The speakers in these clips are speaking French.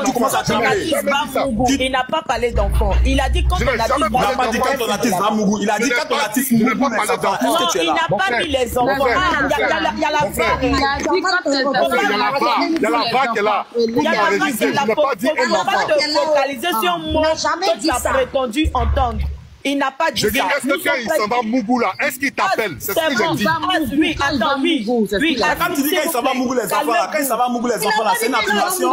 tu commences à travailler. Il n'a pas parlé d'enfants. Il a dit quand ton artiste va Mougou. Il n'a pas dit quand ton artiste va Mougou. Il a dit quand ton artiste Mougou. Non, il n'a pas mis les enfants. Il y a la vague. Il a dit quand il y a la vague qui est là. Il y a la vague qui est là. Il ne faut pas te focaliser sur moi que tu as prétendu entendre. Il n'a pas dit ça. Je dis, est-ce que quand il s'en va Mougou là, est-ce qu'il t'appelle? C'est ce que j'ai dit. Oui, attends, oui. Quand tu dis qu'il s'en va Mougou les enfants là, quand il s'en va Mougou les enfants là, c'est une affirmation.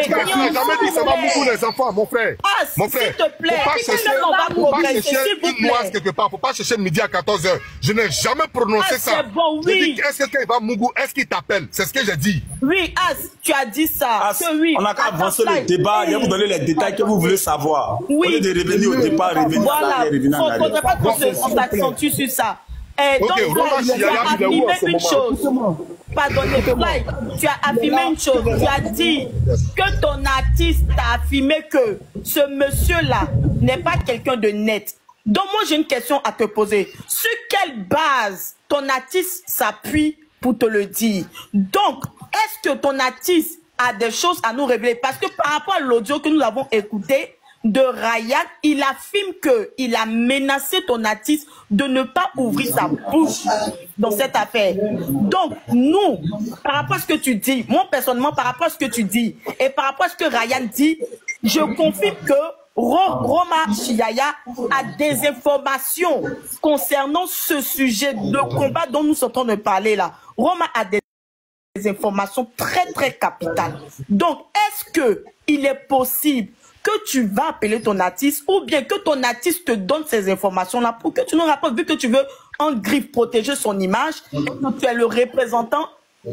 Tu n'as jamais dit ça va Mougou les enfants, mon frère. Mon frère, s'il te plaît, faut pas chercher une nuance quelque part, faut pas chercher midi à 14 h. Je n'ai jamais prononcé ça. C'est bon, Je oui. dis, est-ce que quand il va Mougou, est-ce qu'il t'appelle? C'est ce que j'ai dit. Oui, As, tu as dit ça. Oui. On n'a qu'à avancer le débat, il va vous donner les détails que vous voulez savoir. Au lieu de revenir au départ, revenir voilà. Il ne faudrait pas qu'on s'accentue sur ça. Donc, tu as affirmé une chose. Pardonnez, Fly, tu as affirmé une chose. Tu as dit que ton artiste t'a affirmé que ce monsieur-là n'est pas quelqu'un de net. Donc, moi, j'ai une question à te poser. Sur quelle base ton artiste s'appuie pour te le dire? Donc, est-ce que ton artiste a des choses à nous révéler? Parce que par rapport à l'audio que nous avons écouté de Ryan, il affirme qu'il a menacé ton artiste de ne pas ouvrir sa bouche dans cette affaire. Donc, nous, par rapport à ce que tu dis, moi personnellement, par rapport à ce que tu dis, et par rapport à ce que Ryan dit, je confirme que Roma Chiaya a des informations concernant ce sujet de combat dont nous sommes en train de parler là. Roma a des informations très très capitales. Donc, est-ce que il est possible que tu vas appeler ton artiste ou bien que ton artiste te donne ces informations-là pour que tu nous rapportes, vu que tu veux en griffe protéger son image, et que tu es le représentant, et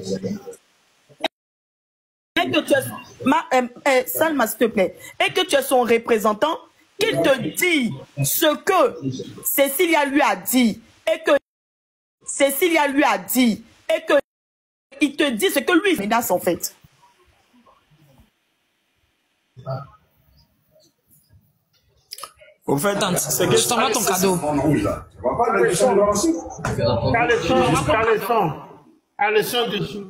que tu es, Salma, s'il te plaît, et que tu es son représentant, qu'il te dit ce que Cécilia lui a dit, et que Cécilia lui a dit, et que il te dit ce que lui menace en fait. Au fait, c'est que je t'envoie ton cadeau. Alessandre dessus.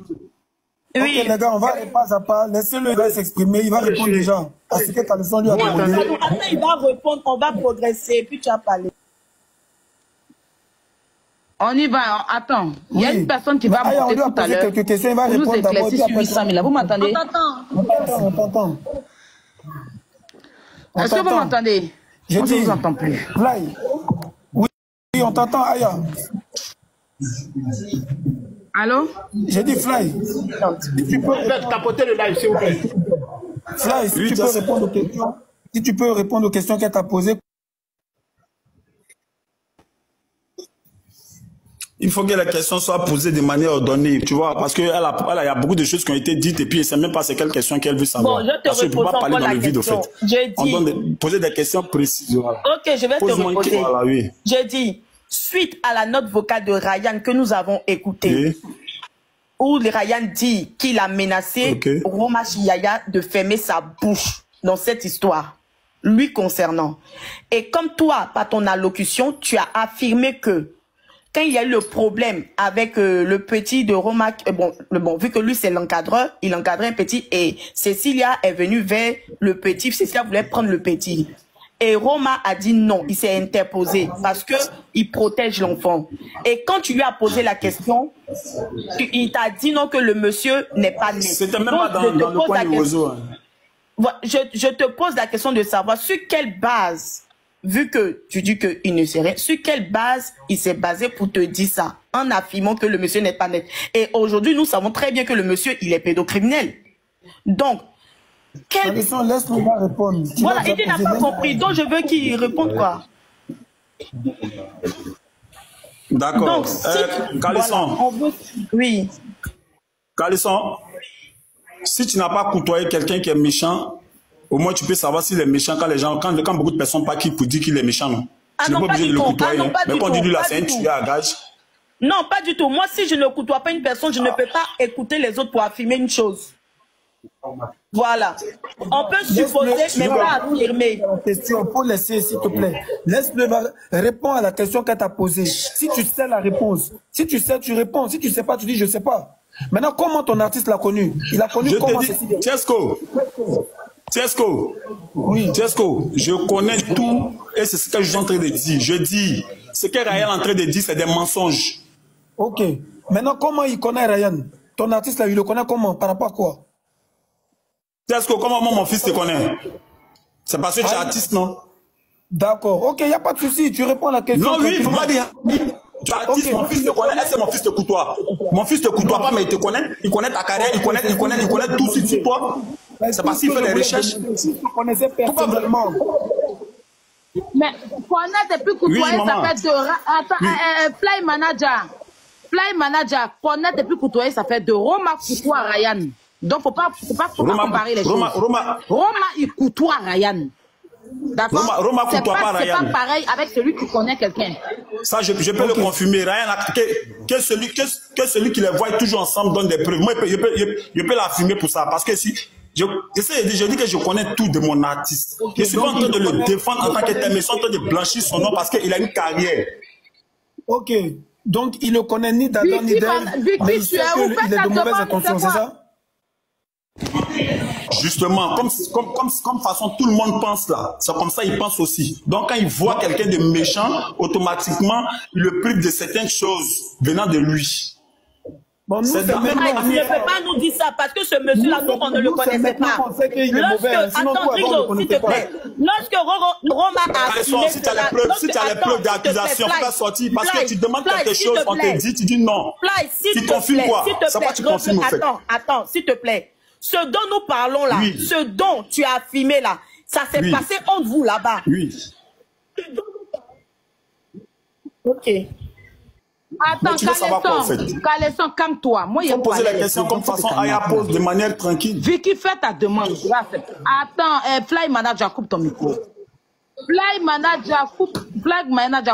Oui. Ok les gars, on va aller pas à pas. Laissez-le s'exprimer. Il va répondre déjà à ce que Calisson lui a demandé. Après, il va répondre, on va progresser, puis tu as parlé. On y va, attends. Il y a une personne qui va monter tout à l'heure. Quelques questions, il va nous répondre d'abord. éclaircir sur 800 000. Vous m'entendez? On t'entend. Est-ce que vous m'entendez? Je dis, ne vous entend plus. Fly. Oui, on t'entend, Aya. Allô? J'ai dit Fly. Tu peux tapoter le live, s'il vous plaît. Fly, si tu peux répondre aux questions, si tu peux répondre aux questions qu'elle t'a posées. Il faut que les questions soient posées de manière ordonnée, tu vois, parce qu'il y a beaucoup de choses qui ont été dites et puis c'est même pas c'est quelle question qu'elle veut savoir. Bon, je te parce que je ne peux pas parler dans le vide, au fait. J'ai dit... poser des questions précises. Voilà. Ok, je vais te reposer. Voilà, oui. J'ai dit, suite à la note vocale de Ryan que nous avons écoutée, où Ryan dit qu'il a menacé Roma Chiaya de fermer sa bouche dans cette histoire, lui concernant. Et comme toi, par ton allocution, tu as affirmé que quand il y a eu le problème avec le petit de Roma, vu que lui c'est l'encadreur, il encadrait un petit et Cécilia est venue vers le petit, Cécilia voulait prendre le petit. Et Roma a dit non, il s'est interposé parce que il protège l'enfant. Et quand tu lui as posé la question, il t'a dit non que le monsieur n'est pas né. C'était même pas dans le coin du réseau. Je te pose la question de savoir sur quelle base, vu que tu dis qu'il ne sait rien, sur quelle base il s'est basé pour te dire ça, en affirmant que le monsieur n'est pas net. Et aujourd'hui, nous savons très bien que le monsieur, il est pédocriminel. Donc, laisse-moi répondre. Voilà, et tu n'as pas compris, donc je veux qu'il réponde quoi. D'accord. Calisson. Voilà, oui. Calisson, si tu n'as pas côtoyé quelqu'un qui est méchant, au moins tu peux savoir s'il est méchant quand beaucoup de personnes partent pour dire qu'il est méchant. Non? Tu n'es pas obligé de le côtoyer. Mais quand on dit lui là, c'est un tueur à gage. Non, pas du tout. Moi, si je ne côtoie pas une personne, je ne peux pas écouter les autres pour affirmer une chose. Voilà. On peut supposer, mais pas affirmer. Question pour laisser, s'il te plaît. Laisse-le répondre à la question qu'elle t'a posée. Si tu sais la réponse, si tu sais, tu réponds. Si tu ne sais pas, tu dis je ne sais pas. Maintenant, comment ton artiste l'a connu? Il a connu comment Cécilia? Chesco, Tiesco, Oui. Tiesco, je connais tout et c'est ce que je suis en train de dire. Je dis, ce que Ryan est en train de dire, c'est des mensonges. Ok. Maintenant, comment il connaît Ryan? Ton artiste, là, il le connaît comment? Par rapport à quoi? Tiesco, comment moi, mon fils te connaît? C'est parce que tu es artiste, non? D'accord. Ok, il n'y a pas de souci. Tu réponds à la question. Non, oui, il faut pas dire. Tu es artiste, mon fils te connaît. Est-ce que mon fils te côtoie? Mon fils te côtoie pas, mais il te connaît. Il connaît ta carrière, il connaît tout sur toi. C'est parce qu'il fait des recherches. Tu connaissais personnellement. Mais connaître et puis côtoyer, Oui, ça fait de... Attends, Fly Manager, connaître et puis côtoyer, ça fait de Roma côtoie Ryan. Donc, faut pas comparer les choses. Roma, il côtoie Ryan. D'accord? Roma côtoie pas Ryan. C'est pas pareil avec celui qui connaît quelqu'un. Ça, je peux le confirmer. Ryan, que celui qui les voit toujours ensemble donne des preuves. Moi, je peux l'affirmer pour ça. Parce que si... Je dis que je connais tout de mon artiste. Je suis pas en train de le défendre en tant que tel, mais je suis en train de blanchir son nom parce qu'il a une carrière. Ok. Donc, il ne connaît ni d'Adam ni d'Ève, mais il sait qu'il est de mauvaises intentions, c'est ça? Justement, comme façon tout le monde pense là, c'est comme ça il pense aussi. Donc quand il voit quelqu'un de méchant, automatiquement, il le prive de certaines choses venant de lui. Bon, nous, il ne peut pas nous dire ça parce que ce monsieur-là, nous, on ne le connaissait pas. Attends, Rigo, s'il te plaît. Lorsque Roma a affirmé si tu as les preuves d'accusation, tu vas sortir parce que tu demandes quelque chose, on te dit, tu dis non. Tu confirmes quoi? C'est pas tu confirmes au fait. Attends, s'il te plaît. Ce dont nous parlons là, ce dont tu as affirmé là, ça s'est passé entre vous là-bas. Oui. Ok. Attends, Caleçon, calme-toi. Moi, il faut poser la question comme façon Aya pose de manière tranquille. Vicky, fais ta demande. Attends, Fly Manager, coupe ton micro. Fly Manager,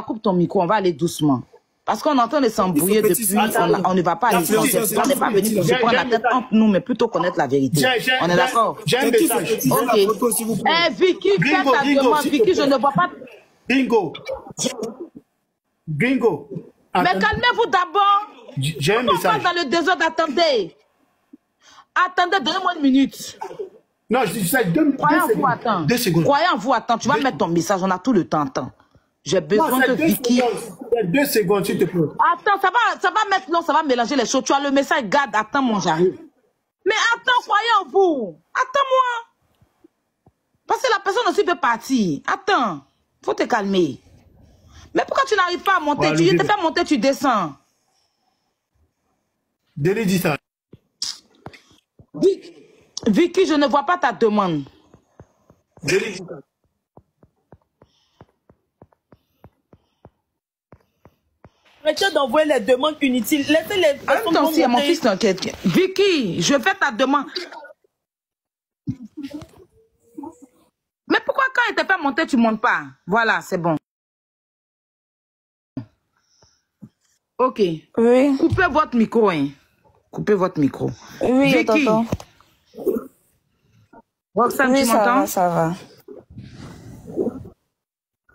coupe ton micro. On va aller doucement. Parce qu'on entend les s'embrouiller depuis, on ne va pas aller. On n'est pas venu pour se prendre la tête entre nous, mais plutôt connaître la vérité. On est d'accord? J'ai un message. Ok. Vicky, fais ta demande. Vicky, je ne vois pas. Bingo. Mais calmez-vous d'abord. J'ai un message. On passe dans le désordre, attendez. Attendez, donnez-moi une minute. Non, je dis ça, 2 secondes. 2 secondes. Croyez en vous, attends. Tu vas mettre ton message, on a tout le temps, attends. J'ai besoin de Vicky. 2 secondes, s'il te plaît. Attends, ça va mettre, non, ça va mélanger les choses. Tu as le message, garde, attends, mon j'arrive. Mais attends, croyez en vous. Attends-moi. Parce que la personne aussi peut partir. Attends, faut te calmer. Mais pourquoi tu n'arrives pas à monter? Ouais, tu te fais monter, tu descends. Délit dit ça. Vicky, je ne vois pas ta demande. Délit dit ça. Arrêtez d'envoyer les demandes inutiles. Laissez les personnes monter. Mon fils t'inquiète. Vicky, je fais ta demande. Mais pourquoi quand il te fait monter, tu ne montes pas? Voilà, c'est bon. Ok. Oui. Coupez votre micro, hein. Coupez votre micro. Oui, Vicky. Roxane, oui, tu m'entends? Ça va.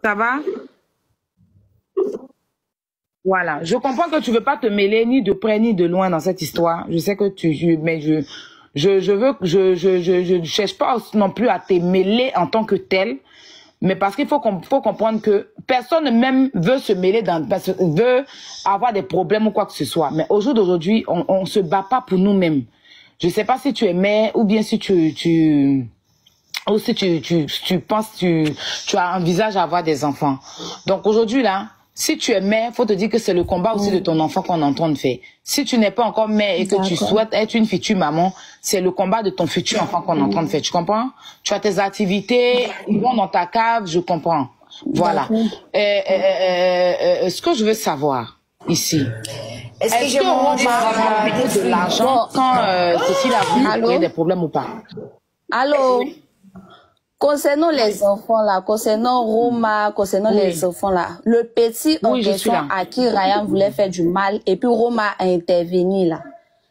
Ça va? Voilà. Je comprends que tu veux pas te mêler ni de près ni de loin dans cette histoire. Je sais que mais je ne cherche pas non plus à te mêler en tant que tel. Mais parce qu'il faut comprendre que personne même veut se mêler veut avoir des problèmes ou quoi que ce soit. Mais au jour d'aujourd'hui, on se bat pas pour nous-mêmes. Je sais pas si tu es mère ou bien si tu penses, tu envisages avoir des enfants. Donc aujourd'hui là, si tu es mère, faut te dire que c'est le combat aussi de ton enfant qu'on est en train de faire. Si tu n'es pas encore mère et que tu souhaites être une future maman, c'est le combat de ton futur enfant qu'on est en train de faire. Tu comprends? Tu as tes activités, ils vont dans ta cave, je comprends. Voilà. Ce que je veux savoir ici, est-ce que Roma a de l'argent quand Cécile a voulu des problèmes ou pas? Allô? Concernant les enfants là, concernant Roma, concernant les enfants là, le petit en question à qui Ryan voulait faire du mal et puis Roma a intervenu là.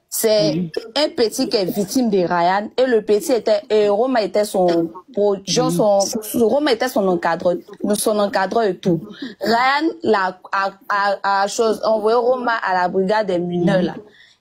C'est un petit qui est victime de Ryan et le petit était, Roma était son encadreur et tout. Ryan a envoyé Roma à la brigade des mineurs là.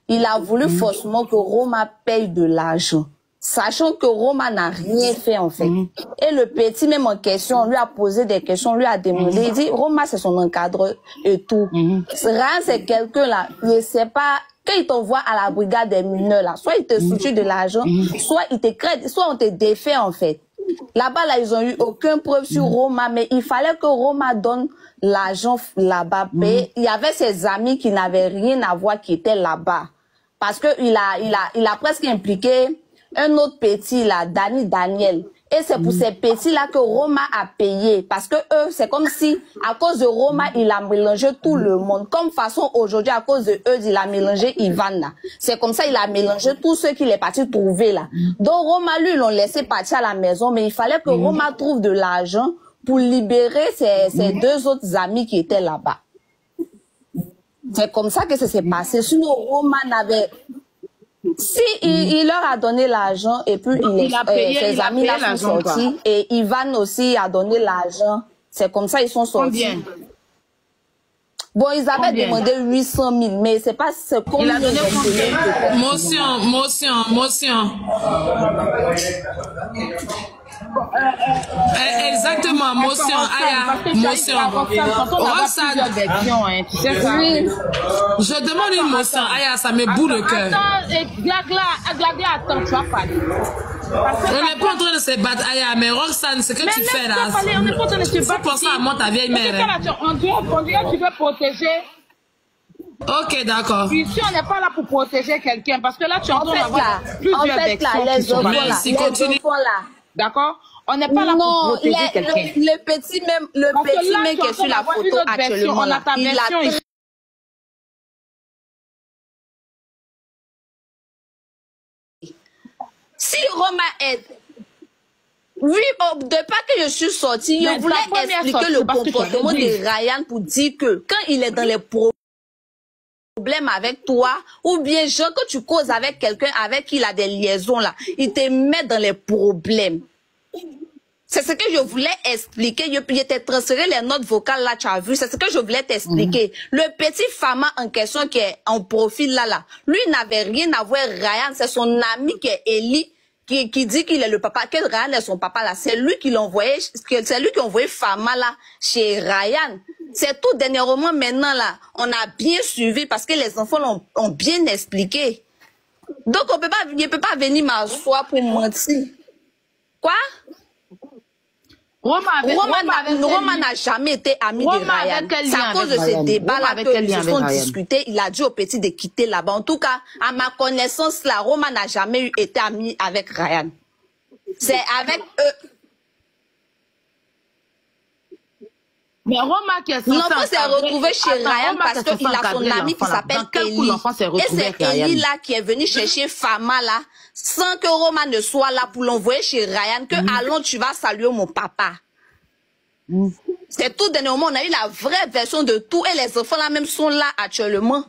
Il a voulu forcément que Roma paye de l'argent. sachant que Roma n'a rien fait en fait. Et le petit même en question, lui a posé des questions, lui a demandé, il dit Roma c'est son encadreur et tout. Rien c'est quelqu'un là, je sais pas, quand il t'envoie à la brigade des mineurs là, soit il te soutient de l'argent, soit il te crée, soit on te défait en fait. Là-bas là, ils ont eu aucune preuve sur Roma, mais il fallait que Roma donne l'argent là-bas. Il y avait ses amis qui n'avaient rien à voir qui étaient là-bas. Parce que il a presque impliqué un autre petit là, Daniel. Et c'est pour ces petits là que Roma a payé. Parce que eux, c'est comme si, à cause de Roma, il a mélangé tout le monde. Comme façon aujourd'hui, à cause de eux, il a mélangé Ivan là. C'est comme ça, il a mélangé tous ceux qu'il est parti trouver là. Donc Roma, lui, ils l'ont laissé partir à la maison, mais il fallait que Roma trouve de l'argent pour libérer ses deux autres amis qui étaient là-bas. C'est comme ça que ça s'est passé. Sinon, Roma n'avait... Si il leur a donné l'argent et puis ses amis là sont sortis et Ivan aussi a donné l'argent, c'est comme ça ils sont sortis. Combien? Bon, ils avaient demandé 800 000, mais c'est pas ce qu'on il a donné motion. Exactement, motion. Je demande une motion. Aya, ça me boule le cœur. Attends, tu vas parler. On n'est pas en train de se battre, Aya, mais Roxane, ce que tu fais là, on n'est pas en train de se battre. Pour ça, à moi, ta vieille mère. On dirait que tu veux protéger. Ok, d'accord. Ici, on n'est pas là pour protéger quelqu'un, parce que là, tu es en train d'avoir plusieurs vections. Les enfants là. D'accord? On n'est pas là pour protéger quelqu'un. Le petit même qui est sur la photo actuellement, on a ta version ici. Si Roma aide, oui, de pas que je suis sortie, je voulais expliquer le comportement de Ryan pour dire que quand il est dans les problèmes avec toi, ou bien genre que tu causes avec quelqu'un avec qui il a des liaisons là, il te met dans les problèmes. C'est ce que je voulais expliquer. Je t'ai transféré les notes vocales là, tu as vu. C'est ce que je voulais t'expliquer. Le petit Fama en question qui est en profil là, lui n'avait rien à voir avec Ryan. C'est son ami qui est Eli, qui dit qu'il est le papa, que Ryan est son papa là. C'est lui qui l'a envoyé, c'est lui qui a envoyé Fama là chez Ryan. C'est tout dernièrement maintenant là. On a bien suivi parce que les enfants ont bien expliqué. Donc on peut pas, il peut pas venir m'asseoir pour mentir. Quoi? Roma n'a jamais été ami de Ryan. C'est à cause de ces débats-là qu'ils se sont discutés. Il a dit au petit de quitter là-bas. En tout cas, à ma connaissance, là, Roma n'a jamais été ami avec Ryan. C'est avec eux. Mais Roma qui est censé... L'enfant s'est retrouvé chez Ryan parce qu'il a son ami qui s'appelle Eli. Et c'est Eli là qui est venu chercher Fama là, sans que Roma ne soit là pour l'envoyer chez Ryan, que allons, tu vas saluer mon papa. C'est tout dernièrement, on a eu la vraie version de tout et les enfants là même sont là actuellement.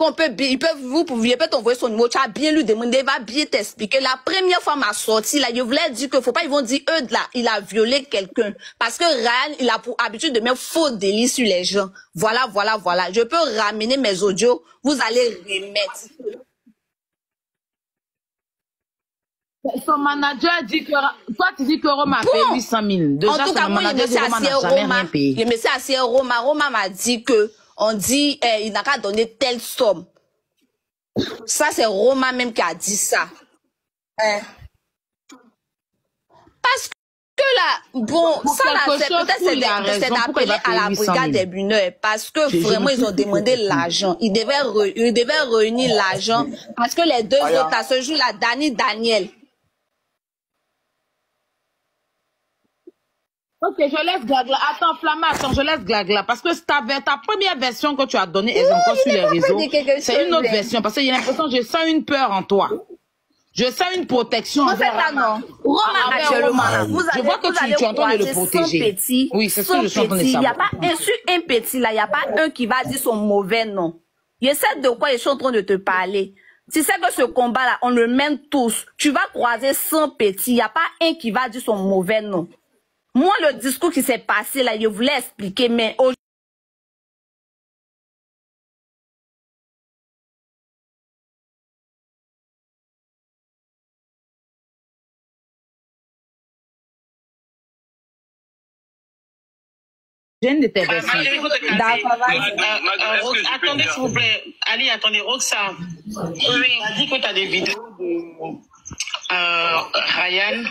Il peut t'envoyer son numéro, tu as bien lui demander, il va bien t'expliquer. La première fois m'a sorti là, je voulais dire que faut pas, ils vont dire eux là, il a violé quelqu'un. Parce que Ryan, il a pour habitude de mettre faux délits sur les gens. Voilà. Je peux ramener mes audios, vous allez remettre. Son manager dit que, toi tu dis que Roma a payé 800 000. Déjà, en tout cas, moi, je me suis assis à Roma. Roma m'a dit que, on dit, il n'a qu'à donner telle somme. Ça, c'est Roma même qui a dit ça. Parce que là, bon, ça là, c'est peut-être c'est d'appeler à la brigade des mineurs. Parce que vraiment, ils ont demandé l'argent. Ils devaient réunir l'argent. Parce que les deux autres, à ce jour-là, Daniel. Ok, je laisse Glagla. Attends, Flamma, je laisse Glagla. Parce que ta première version que tu as donnée est encore sur les réseaux. C'est une autre version. Parce que j'ai l'impression que je sens une peur en toi. Je sens une protection. En fait, là, non. Roma, actuellement, je vois que tu es en train de le protéger. Oui, c'est ce que je suis en train de savoir. Il n'y a pas un petit là, il n'y a pas un qui va dire son mauvais nom. Je sais de quoi je suis en train de te parler. Tu sais que ce combat-là, on le mène tous. Tu vas croiser 100 petits. Il n'y a pas un qui va dire son mauvais nom. Moi, le discours qui s'est passé là, je voulais expliquer, mais J'ai une de tes versions. Attendez, s'il vous plaît. Ali, attendez, Roxane. Oui. Tu as dit que tu as des vidéos de Ryan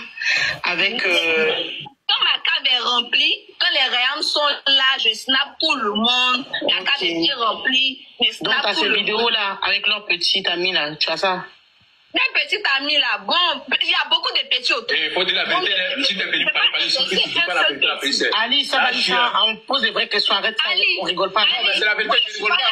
avec... Quand ma cave est remplie, quand les Ryan sont là, je snap tout le monde. La cave est remplie, je snap. Donc, tu as cette vidéo-là avec leur petit ami, là. Tu as ça? Les petits amis là, bon, il y a beaucoup de petits autour. Il faut dire la vérité, si tu es venu parler sur ce qui pas la vérité, la vérité. Ali, ça va ça, on pose des vraies questions, arrête ça, on rigole pas. C'est la vérité, je rigole pas.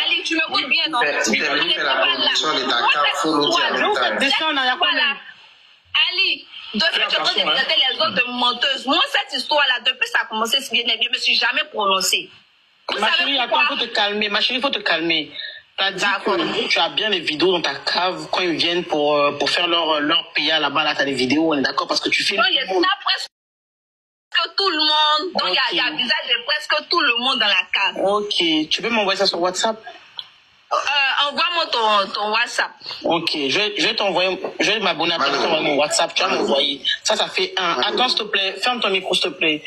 Ali, tu m'écoutes bien, non? Si tu es venu faire la promotion de ta carte, il faut nous dire en retard. Ali, depuis que tu as présenté les autres menteuses, moi cette histoire-là, depuis ça a commencé, je ne me suis jamais prononcée. Ma chérie, attends, il faut te calmer. Ma chérie, il faut te calmer. Tu as dit que tu as bien les vidéos dans ta cave quand ils viennent pour faire leur PA là-bas. Là, tu as les vidéos, on est d'accord, parce que tu filmes. Non, il y a presque tout le monde. Donc, il y a le visage de presque tout le monde dans la cave. Ok. Tu peux m'envoyer ça sur WhatsApp? Envoie-moi ton WhatsApp. Ok. Je vais t'envoyer. Je vais m'abonner à ton WhatsApp. Tu vas m'envoyer. Ça fait un. Attends, s'il te plaît. Ferme ton micro, s'il te plaît.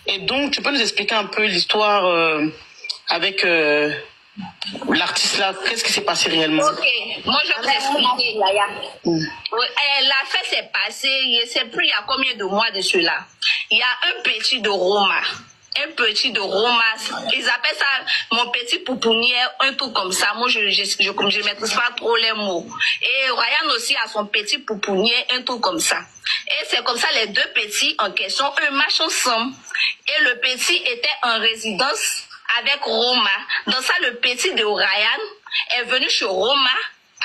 Et donc, tu peux nous expliquer un peu l'histoire avec l'artiste là. Qu'est-ce qui s'est passé réellement? Ok, moi je vais vous expliquer. L'affaire s'est passée, je ne sais plus il y a combien de mois de cela. Il y a un petit de Roma. Ils appellent ça mon petit pouponnière, un truc comme ça. Moi, je ne maîtrise pas trop les mots. Et Ryan aussi a son petit pouponnière, un truc comme ça. Et c'est comme ça, les deux petits en question, eux marchent ensemble. Et le petit était en résidence avec Roma. Dans ça, le petit de Ryan est venu chez Roma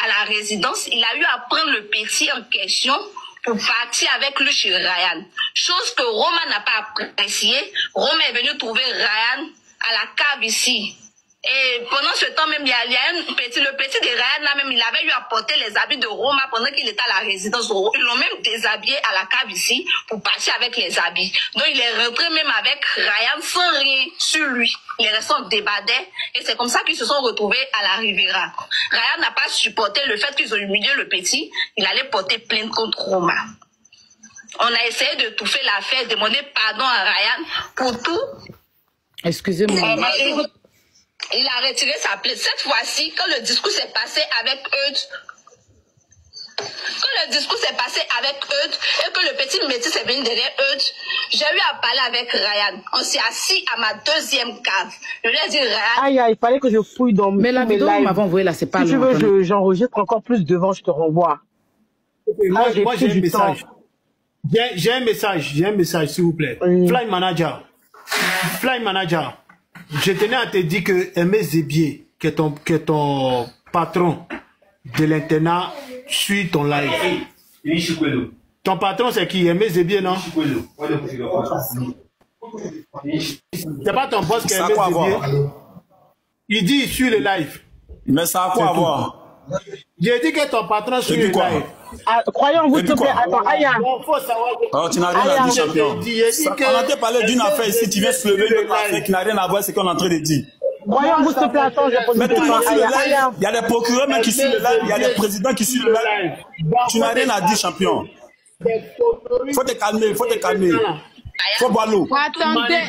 à la résidence. Il a eu à prendre le petit en question pour partir avec lui chez Ryan. Chose que Roma n'a pas appréciée. Roma est venu trouver Ryan à la cave ici. Et pendant ce temps même, il y a le petit de Ryan là même, il avait eu à porter les habits de Roma pendant qu'il était à la résidence. Ils l'ont même déshabillé à la cave ici pour partir avec les habits. Donc il est rentré même avec Ryan sans rien sur lui. Il est resté en débardait et c'est comme ça qu'ils se sont retrouvés à la Riviera. Ryan n'a pas supporté le fait qu'ils ont humilié le petit. Il allait porter plainte contre Roma. On a essayé de touffer l'affaire, demander pardon à Ryan pour tout. Excusez-moi. Il a retiré sa plainte. Cette fois-ci, quand le discours s'est passé avec Eudes, et que le petit métis est venu derrière Eudes, j'ai eu à parler avec Ryan. On s'est assis à ma deuxième cave. Je lui ai dit, Ryan... Aïe, il fallait que je fouille dans mes lives. Mais la vidéo que m'avait envoyée là, c'est pas long. Si tu veux, j'enregistre encore plus devant, je te renvoie. Moi, j'ai un message. J'ai un message, s'il vous plaît. Fly Manager. Je tenais à te dire que Aimé Zébier, qui est ton patron de l'internat, suit ton live. Ton patron, c'est qui? Aimé Zébier, non? C'est pas ton boss qui est Aimé Zébier? Il dit il suit le live. Mais ça a quoi à voir? J'ai dit que ton patron suit le live. Croyons, vous te plaît. Attends, Aya. Alors, tu n'as rien à dire, champion. On a te parlé d'une affaire ici, tu viens se lever une affaire qui n'a rien à voir avec ce qu'on est en train de dire. Croyons, vous te plaît. Attends, j'ai posé des questions. Il y a des procureurs même qui suivent le live, il y a des présidents qui suivent le live. Tu n'as rien à dire, champion. Faut te calmer. Faut boire l'eau. Attendez,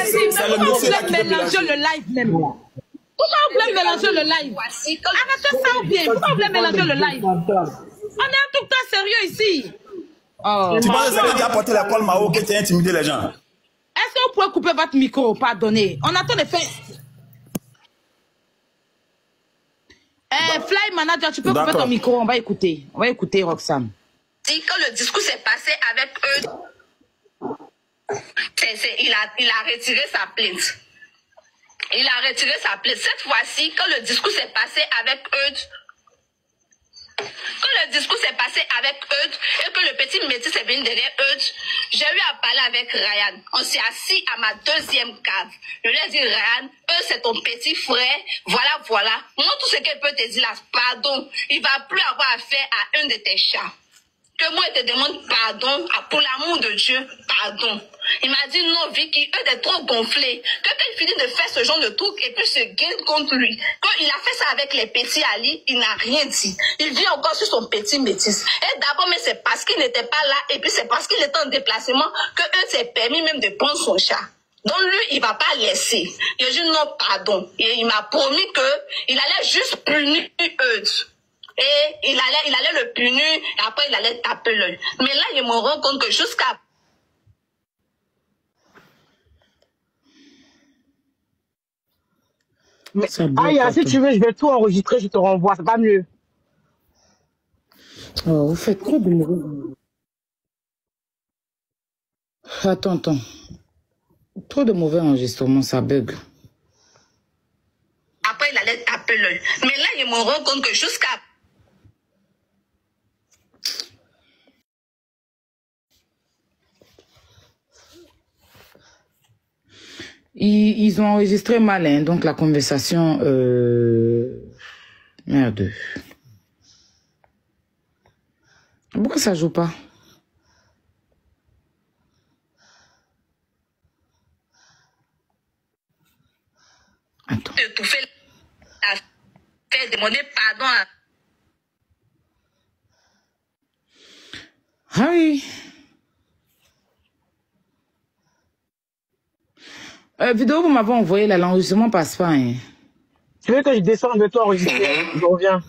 c'est le monsieur qui veut mélanger le live même. Pourquoi vous voulez mélanger le live? Arrêtez ça ou bien. Pourquoi vous voulez mélanger le live? On est tout le temps sérieux ici. Tu penses que tu as porté la colle Mao que tu as intimidé les gens? Est-ce que vous pouvez couper votre micro? Pardonnez. On attend de faire. Fly Manager, tu peux couper ton micro. On va écouter. Roxane. Quand le discours s'est passé avec eux, il a retiré sa plainte. Cette fois-ci, quand le discours s'est passé avec eux, et que le petit métis est venu derrière eux, j'ai eu à parler avec Ryan. On s'est assis à ma deuxième cave. Je lui ai dit, Ryan, c'est ton petit frère. Voilà. Moi, tout ce qu'elle peut te dire là, pardon, il va plus avoir affaire à un de tes chats. que moi, il te demande pardon, pour l'amour de Dieu, pardon. Il m'a dit non, Vicky, eux, t'es trop gonflé. Que quand il finit de faire ce genre de truc et puis se guette contre lui. Quand il a fait ça avec les petits Ali, il n'a rien dit. Il vit encore sur son petit métis. Et d'abord, mais c'est parce qu'il n'était pas là et puis c'est parce qu'il était en déplacement que eux s'est permis même de prendre son chat. Donc lui, il va pas laisser. Il a dit non, pardon. Et il m'a promis que il allait juste punir eux. Et il allait le punir et après il allait taper l'œil. Mais là, il me rend compte que jusqu'à... Mais Aya, si tu veux, je vais tout enregistrer, je te renvoie, c'est pas mieux. Oh, vous faites trop de mauvais. Attends. Trop de mauvais enregistrements, ça bug. Après, il allait taper l'œil. Mais là, il me rend compte que jusqu'à... Ils ont enregistré mal, hein, donc la conversation... Merde. Pourquoi ça joue pas? Attends. De tout faire demander pardon à... Ah oui. Vidéo, vous m'avez envoyé là, l'enregistrement passe pas. Hein. Tu veux que je descende de toi enregistrer? Je reviens.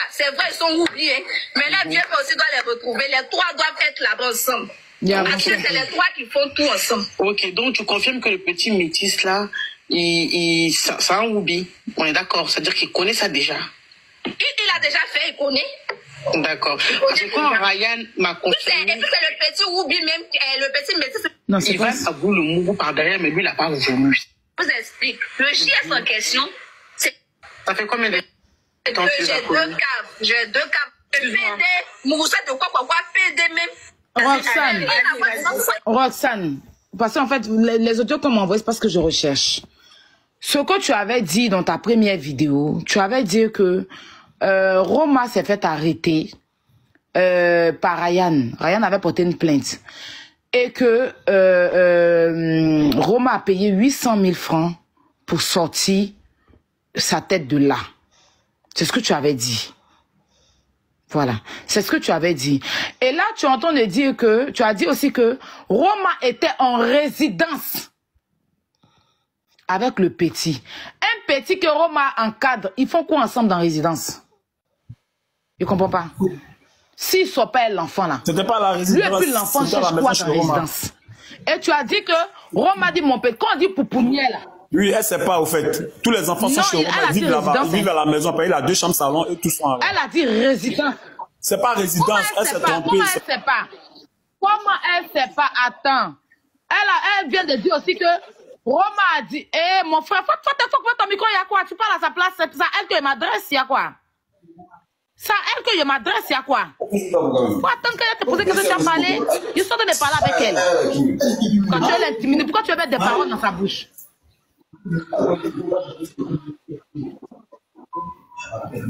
C'est vrai, ils sont oubliés. Mais là, Dieu aussi doit les retrouver. Les trois doivent être là-bas ensemble. Parce que c'est les trois qui font tout ensemble. Ok, donc tu confirmes que le petit métis là, c'est un Woubi. On est d'accord, c'est-à-dire qu'il connaît ça déjà. Il a déjà fait, il connaît. D'accord. Parce que quand Ryan m'a confirmé... Et puis c'est le petit Woubi même, le petit métis. Non, c'est il va avouer le Mougou par derrière, mais lui, il n'a pas voulu. Je vous explique. Le JS en question, c'est... Ça fait combien de temps que tu as connu? J'ai deux caves. PD, Moussa de quoi, PD même. Roxane, parce qu'en fait, les audios qu'on m'envoie, c'est parce que je recherche. Ce que tu avais dit dans ta première vidéo, tu avais dit que Roma s'est fait arrêter par Ryan. Ryan avait porté une plainte. Et que Roma a payé 800 000 francs pour sortir sa tête de là. C'est ce que tu avais dit. Voilà, c'est ce que tu avais dit. Et là, tu entends de dire que, tu as dit aussi que Roma était en résidence avec le petit. Un petit que Roma encadre, ils font quoi ensemble dans résidence? Je comprends pas. S'ils sont pas l'enfant là. C'était pas la résidence. Lui et puis l'enfant cherche quoi dans résidence? Et tu as dit que Roma dit mon petit. Quand on dit poupounier là. Oui, elle sait pas au fait. Tous les enfants sont chez Roma, ils vivent là-bas, ils vivent à la maison, il a 2 chambres salon et tout sont là. Elle a dit résidence. C'est pas résidence, elle s'est trompée. Comment elle sait pas? Comment elle sait pas? Attends. Elle vient de dire aussi que Roma a dit, mon frère, faut ton micro, il y a quoi? Tu parles à sa place, c'est ça, elle que je m'adresse, il y a quoi? Ça, elle que je m'adresse, il y a quoi? Faut attendre qu'elle te pose que tu as parlé. Je suis en train de parler avec elle. Quand tu veux l'intimider, pourquoi tu veux mettre des paroles dans sa bouche?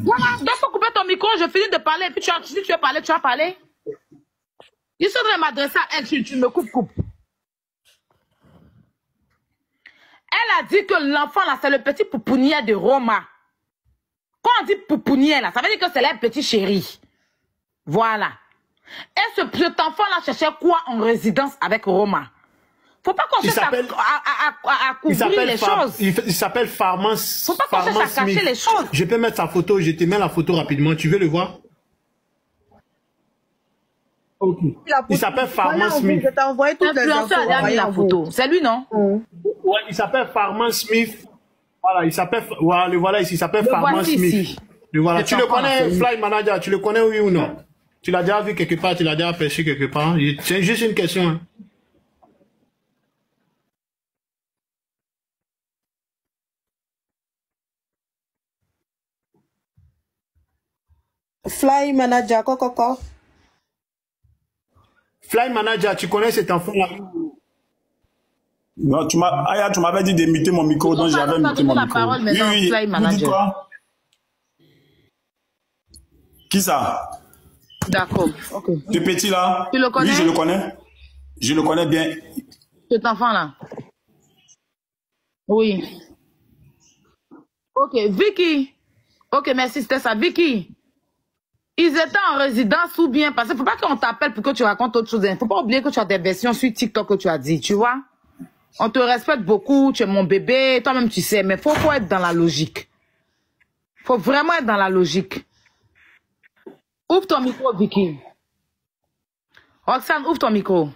Voilà, donc faut couper ton micro, je finis de parler, et puis si tu veux parler, tu vas parler. Je suis en train de m'adresser à elle, tu me coupes. Elle a dit que l'enfant là, c'est le petit poupounier de Roma. Quand on dit poupounier là, ça veut dire que c'est la petite chérie. Voilà. Et cet enfant là cherchait quoi en résidence avec Roma? Faut pas qu'on cherche à couvrir les choses. Il s'appelle Farman. Faut pas qu'on cherche à cacher les choses. Je peux mettre sa photo, je te mets la photo rapidement. Tu veux le voir? Ok. Il s'appelle Farman Smith. Je t'ai envoyé toutes les infos. La photo. C'est lui, non? Ouais, il s'appelle Farman Smith. Voilà, il s'appelle, voilà ici, il s'appelle Farman Smith. Voilà. Tu le connais, Fly Manager, tu le connais, oui ou non? Tu l'as déjà vu quelque part, tu l'as déjà aperçu quelque part. C'est juste une question. Hein. Fly Manager, quoi. Fly Manager, tu connais cet enfant-là? Non, Aya, tu m'avais dit d'émuter mon micro, donc j'avais muté mon micro. Oui, vous dites quoi? Qui ça? D'accord, ok. Ce petit là? Tu le connais? Oui, je le connais. Je le connais bien. Cet enfant-là? Oui. Ok, Vicky. Ok, merci, c'était ça. Vicky, ils étaient en résidence ou bien... Parce qu'il ne faut pas qu'on t'appelle pour que tu racontes autre chose. Il ne faut pas oublier que tu as des versions sur TikTok que tu as dit, tu vois. On te respecte beaucoup, tu es mon bébé, toi-même tu sais, mais il faut être dans la logique. Il faut vraiment être dans la logique. Ouvre ton micro, Vicky. Roxane, ouvre ton micro.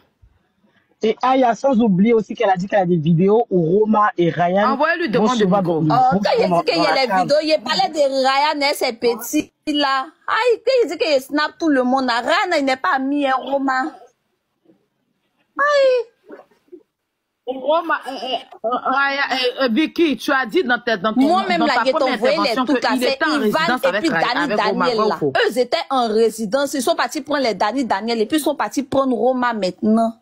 Et Aya, sans oublier aussi qu'elle a dit qu'elle a des vidéos où Roma et Ryan... Envoyez-lui demande de micro. Quand il dit qu'il y a les vidéos, il parlait de Ryan et ses petits là. Aïe, il dit qu'il snap tout le monde. Ryan, il n'est pas mis, Roma. Aïe. Roma, Vicky, tu as dit dans ta moi-même là, j'ai envoyé les tout cassés. Ivan et puis Dani Daniel là. Eux étaient en résidence. Ils sont partis prendre les Dani Daniel et puis ils sont partis prendre Roma maintenant.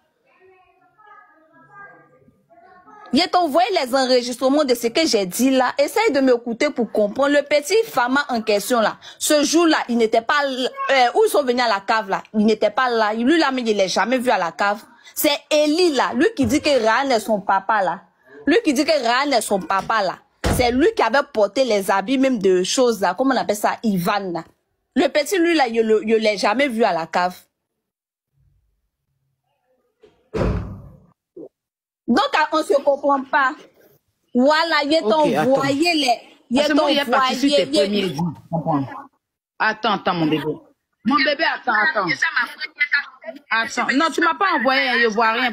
J'ai envoyé les enregistrements de ce que j'ai dit là. Essaye de m'écouter pour comprendre. Le petit Fama en question là, ce jour-là, il n'était pas où ils sont venus à la cave là. Il n'était pas là. Lui là, mais il l'a jamais vu à la cave. C'est Eli là, lui qui dit que Ryan est son papa là. Lui qui dit que Ryan est son papa là. C'est lui qui avait porté les habits même de choses là. Comment on appelle ça? Ivan là. Le petit lui là, je l'ai jamais vu à la cave. Donc, on ne se comprend pas. Voilà, il est envoyé les... Il est envoyé... Attends, mon bébé. Mon bébé, attends. Attends. Non, tu m'as pas envoyé, je vois rien.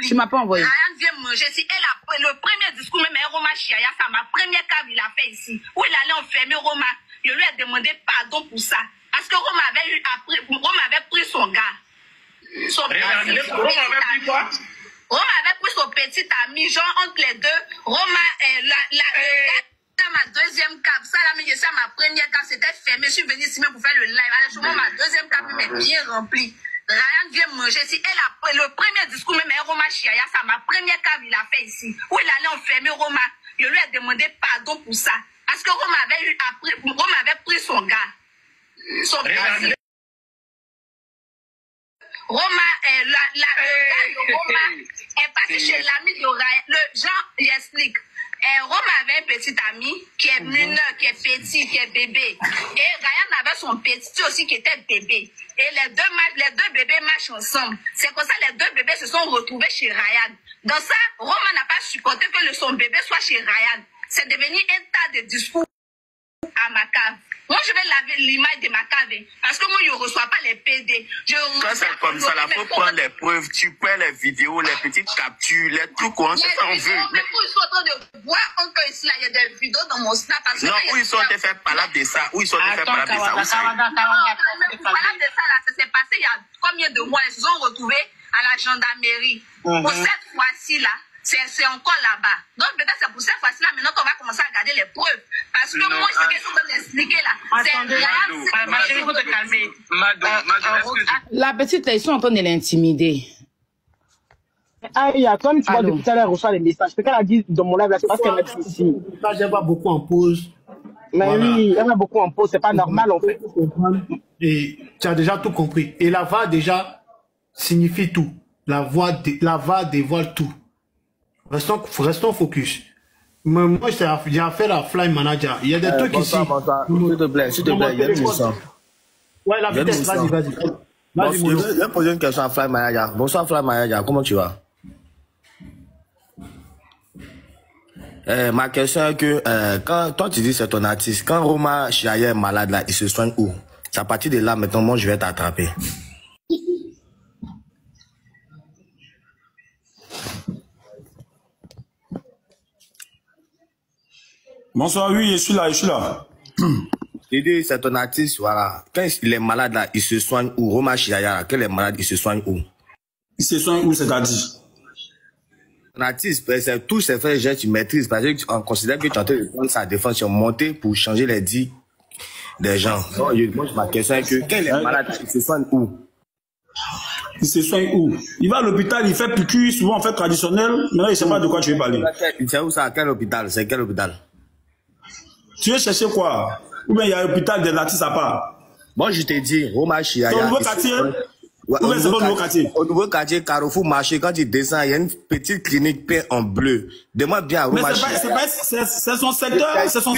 Tu m'as pas envoyé. Ryan vient manger. Si elle a le premier discours, même Roma Chiaya, ça ma première cave, il a fait ici. Où il allait enfermer Roma. Je lui ai demandé pardon pour ça. Parce que Roma avait pris son gars. Roma avait pris quoi? Roma avait pris son petit ami, genre entre les deux. Roma, ma deuxième cave. Ça, là, mais je sais, ma première cave, c'était fermé. Je suis venue ici même pour faire le live. Alors, ma deuxième cave, mais bien remplie. Ryan vient manger. Si elle a pris le premier discours, même Roma Chiaya, ça, ma première cave, il a fait ici. Où il allait enfermer Roma. Je lui ai demandé pardon pour ça. Parce que Roma avait pris son gars. Son petit. Roma, Roma est parti chez l'ami de Ryan. Le Jean, il explique. Roma avait un petit ami qui est mineur, qui est petit, qui est bébé. Et Ryan avait son petit aussi qui était bébé. Et les deux bébés marchent ensemble. C'est comme ça les deux bébés se sont retrouvés chez Ryan. Dans ça, Roma n'a pas supporté que son bébé soit chez Ryan. C'est devenu un tas de discours à ma cave. Moi, je vais laver l'image de ma cave. Parce que moi, je ne reçois pas les PD. Quand c'est comme ça, il faut prendre les preuves. Tu prends les vidéos, les petites captures, les trucs, c'est ça on veut. Mais où ils sont en train de voir encore ici, là, il y a des vidéos dans mon snap. Parce non, où ils sont en train de faire parler de ça. Où ils sont en train de faire parler de ça. Parler de ça, là, ça s'est passé il y a combien de mois? Ils se sont retrouvés à la gendarmerie. Pour cette fois-ci, là, c'est encore là-bas. Donc peut-être c'est pour cette fois-ci là maintenant qu'on va commencer à regarder les preuves. Parce que non, moi, ce qu'ils sont en train d'expliquer là, c'est ma chérie, il faut te calmer. La petite, ils sont en train de l'intimider. Aya, comme tu vois depuis tout à l'heure, elle reçoit les messages. Ce qu'elle a dit dans mon live là, c'est parce qu'elle m'a dit ici. Elle va beaucoup en pause. Mais voilà. Oui, elle va beaucoup en pause, c'est pas normal en fait. Et tu as déjà tout compris. Et la voix déjà signifie tout. La voix dévoile tout. Restons focus. Mais moi, j'ai affaire à Fly Manager. Il y a des trucs ici. S'il te plaît, il y a une mission. Ouais, la vitesse, vas-y. Je vais poser une question à Fly Manager. Bonsoir Fly Manager, comment tu vas? Ma question est que quand toi tu dis c'est ton artiste, quand Roma Chiaya est malade là, il se soigne où? C'est à partir de là maintenant, moi je vais t'attraper. Bonsoir, oui, je suis là. J'ai dit, c'est ton artiste, voilà. Quand il est malade là, il se soigne où? Roma Chiaya, quand il est malade, il se soigne où? Il se soigne où, c'est-à-dire? Ton artiste, c'est tous ces faits que tu maîtrises, parce qu'on considère que tu es en train de prendre sa défense sur monter pour changer les dits des gens. Donc, moi, ma question est que quand il est malade, il se soigne où? Il se soigne où? Il va à l'hôpital, il fait piqûre, souvent on fait traditionnel. Maintenant, il ne sait pas de quoi tu veux parler. C'est où ça? Quel hôpital? C'est quel hôpital? Tu veux chercher quoi? Ou bien il y a l'hôpital des artistes à part? Moi, je t'ai dit, Roma Chiaya. Au nouveau quartier? Ouais, au nouveau quartier? Au nouveau quartier, Carrefour Marché, quand tu descends, il y a une petite clinique peint en bleu. Demande bien à Roma Chiaya. C'est son secteur, c'est son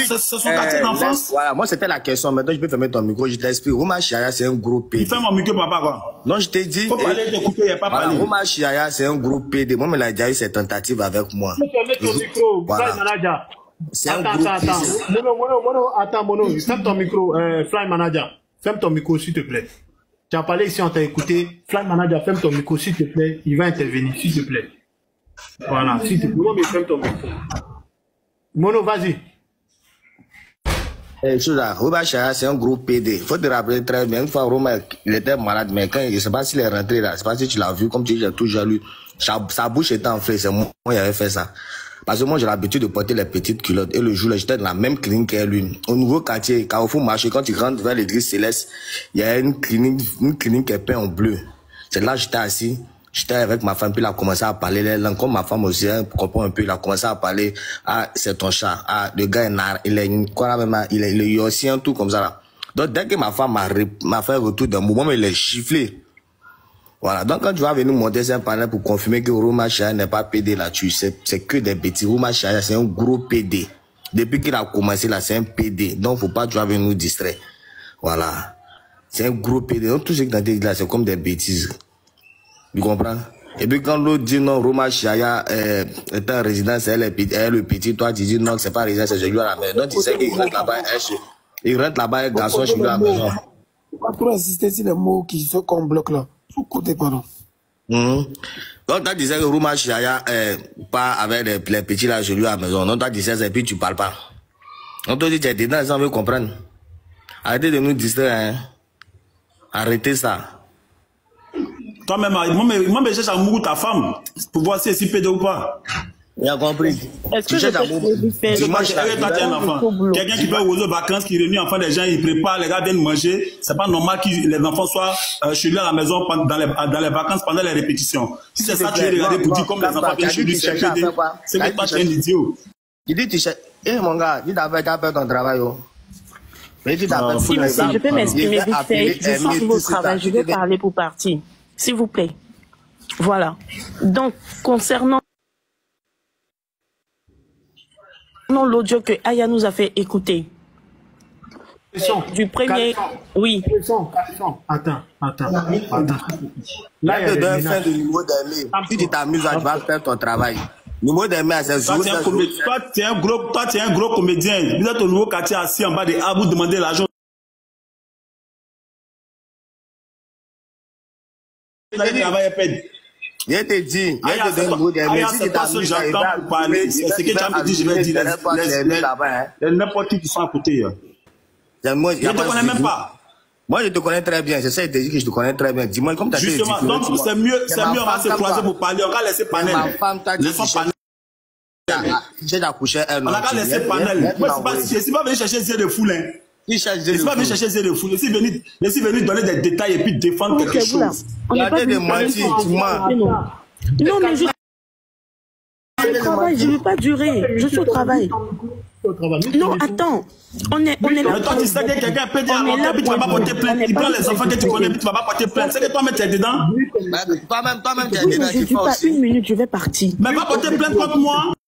quartier d'enfance. Voilà, moi c'était la question. Maintenant, je peux fermer ton micro, je t'explique. Roma Chiaya, c'est un gros PD. Il fait mon micro, papa, quoi. Non, je t'ai dit. Faut parler, t'écouter, il n'y a pas parlé. Roma Chiaya, c'est un gros PD. Moi, il a déjà eu ses tentatives avec moi. Fermez ton micro, Fly Manager. Attends, Mono, ferme ton micro, Fly Manager. Ferme ton micro, s'il te plaît. Tu as parlé ici, on t'a écouté. Fly Manager, ferme ton micro, s'il te plaît. Il va intervenir, s'il te plaît. Voilà, s'il te plaît. Non, mais ferme ton micro. Mono, vas-y. Roma Chiaya, c'est un gros PD. Faut te rappeler très bien. Une fois, Roma, il était malade, mais quand je ne sais pas s'il est rentré là, je ne sais pas si tu l'as vu, comme tu dis, j'ai toujours lu. Sa bouche était enflée, c'est moi qui avais fait ça. Parce que moi, j'ai l'habitude de porter les petites culottes. Et le jour-là, j'étais dans la même clinique qu'elle, lui. Au nouveau quartier, Carrefour Marché, quand tu rentres vers l'église Céleste, il y a une clinique qui est peinte en bleu. C'est là que j'étais assis. J'étais avec ma femme, puis il a commencé à parler les langues. Comme ma femme aussi, elle comprend un peu, il a commencé à parler. Ah, c'est ton chat. Ah, le gars il est aussi un tout comme ça, là. Donc, dès que ma femme m'a fait un retour d'un moment, il est chifflé. Voilà, donc quand tu vas venir monter un panel pour confirmer que Roma Chiaya n'est pas PD là-dessus, c'est que des bêtises. Roma Chiaya, c'est un gros PD. Depuis qu'il a commencé là, c'est un PD. Donc faut pas tu vas venir nous distraire. Voilà. C'est un gros PD. Donc tout ce que tu as dit là, c'est comme des bêtises. Tu comprends? Et puis quand l'autre dit non, Roma Chiaya est un résident, c'est le petit, toi tu dis non, c'est pas résident, c'est celui à la maison. Donc tu sais qu'il rentre là-bas, il rentre là-bas, un garçon chez lui à la maison. Il va trop insister sur les mots qu'on bloque là. Côté, pardon. Donc, tu disais que Roma Chiaya pas avec les petits là, je lui à la maison. Non, tu disais ça et puis tu parles pas. On te dit, tu es dedans, les gens veulent comprendre. Arrêtez de nous distraire, hein. Arrêtez ça. Toi-même, moi, je cherche à mourir ta femme pour voir si c'est PD ou pas. Il a compris. Est-ce que je peux dis-moi, toi, tu es un enfant. Quelqu'un qui va aux vacances, qui réunit enfants des gens, il prépare, les gars viennent manger. C'est pas normal que les enfants soient chez lui à la maison dans les vacances pendant les répétitions. Si c'est ça, tu es regardé pour dire comme les enfants viennent chez lui, c'est PD. C'est que toi, tu es un idiot. Il dit, tu cherches. Eh, mon gars, dis d'abord, tu as fait ton travail, oh. Mais dis d'abord, je peux m'exprimer vite fait. Je sens que votre travail, je vais parler pour partir. S'il vous plaît. Voilà. Donc, concernant l'audio que Aya nous a fait écouter. Du premier... Oui. Attends. Là, il y a faire le niveau d'aimer. Si tu t'amuses, tu vas faire ton travail. Le niveau d'aimer, c'est toi, tu es un gros comédien. Vous êtes au nouveau quartier assis en bas des arbres, vous demandez l'argent. Je te dis, c'est pas ce que j'entends pour parler. C'est ce que tu as me dit, je vais dire. N'importe qui sont à côté. Je ne te connais même pas. Moi, je te connais très bien. J'essaie de dire que je te connais très bien. Dis-moi, comme tu as dit. Justement, donc c'est mieux, on va se croiser pour parler. On va laisser panel. Laissons panel. J'ai accouché un on a qu'à laisser panel. Je ne suis pas venu chercher des de foule. Je ne suis pas venu chercher des de foule. Je suis venu donner des détails et puis défendre quelque chose. Regardez de mentir, tu mens. Non, mais je ne veux pas durer. Je suis au travail. Non, attends. On est là. Mais toi, tu sais que quelqu'un peut dire à puis tu ne vas pas porter plainte. Il prend les enfants que tu connais, puis tu ne vas pas porter plainte. C'est que toi-même, tu es dedans. Toi-même, tu es dedans. Je ne dis pas une minute, je vais partir. Mais va porter plainte contre moi.